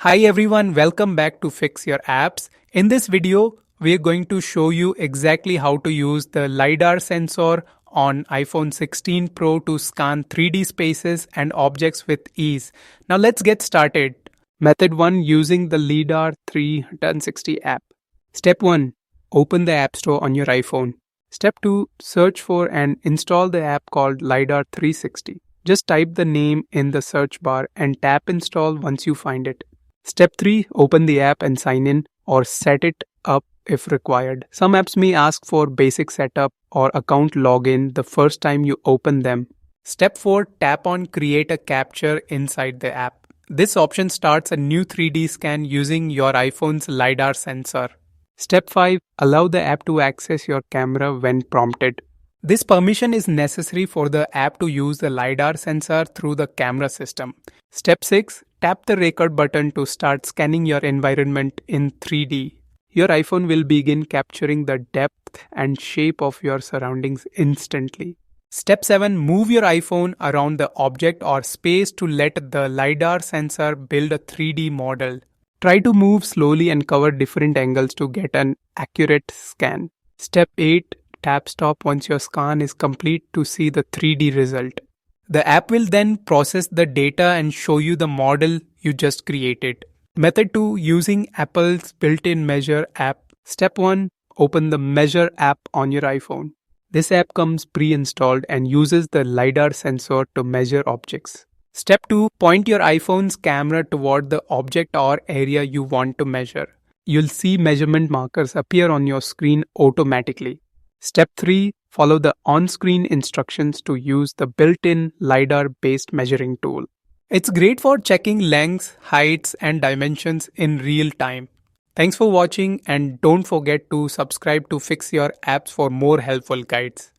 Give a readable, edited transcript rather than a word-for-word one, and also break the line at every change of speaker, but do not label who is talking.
Hi everyone, welcome back to Fix Your Apps. In this video, we're going to show you exactly how to use the LiDAR sensor on iPhone 16 Pro to scan 3D spaces and objects with ease. Now let's get started. Method 1, using the LiDAR 360 app. Step 1, open the App Store on your iPhone. Step 2, search for and install the app called LiDAR 360. Just type the name in the search bar and tap install once you find it. Step 3, open the app and sign in or set it up if required. Some apps may ask for basic setup or account login the first time you open them. Step 4, tap on create a capture inside the app. This option starts a new 3D scan using your iPhone's LiDAR sensor. Step 5, allow the app to access your camera when prompted. This permission is necessary for the app to use the LiDAR sensor through the camera system. Step 6, tap the record button to start scanning your environment in 3D. Your iPhone will begin capturing the depth and shape of your surroundings instantly. Step 7, move your iPhone around the object or space to let the LiDAR sensor build a 3D model. Try to move slowly and cover different angles to get an accurate scan. Step 8, tap stop once your scan is complete to see the 3D result. The app will then process the data and show you the model you just created. Method 2, using Apple's built-in Measure app. Step 1, open the Measure app on your iPhone. This app comes pre-installed and uses the LiDAR sensor to measure objects. Step 2, point your iPhone's camera toward the object or area you want to measure. You'll see measurement markers appear on your screen automatically. Step 3, follow the on-screen instructions to use the built-in LiDAR-based measuring tool. It's great for checking lengths, heights, and dimensions in real time. Thanks for watching and don't forget to subscribe to Fix Your Apps for more helpful guides.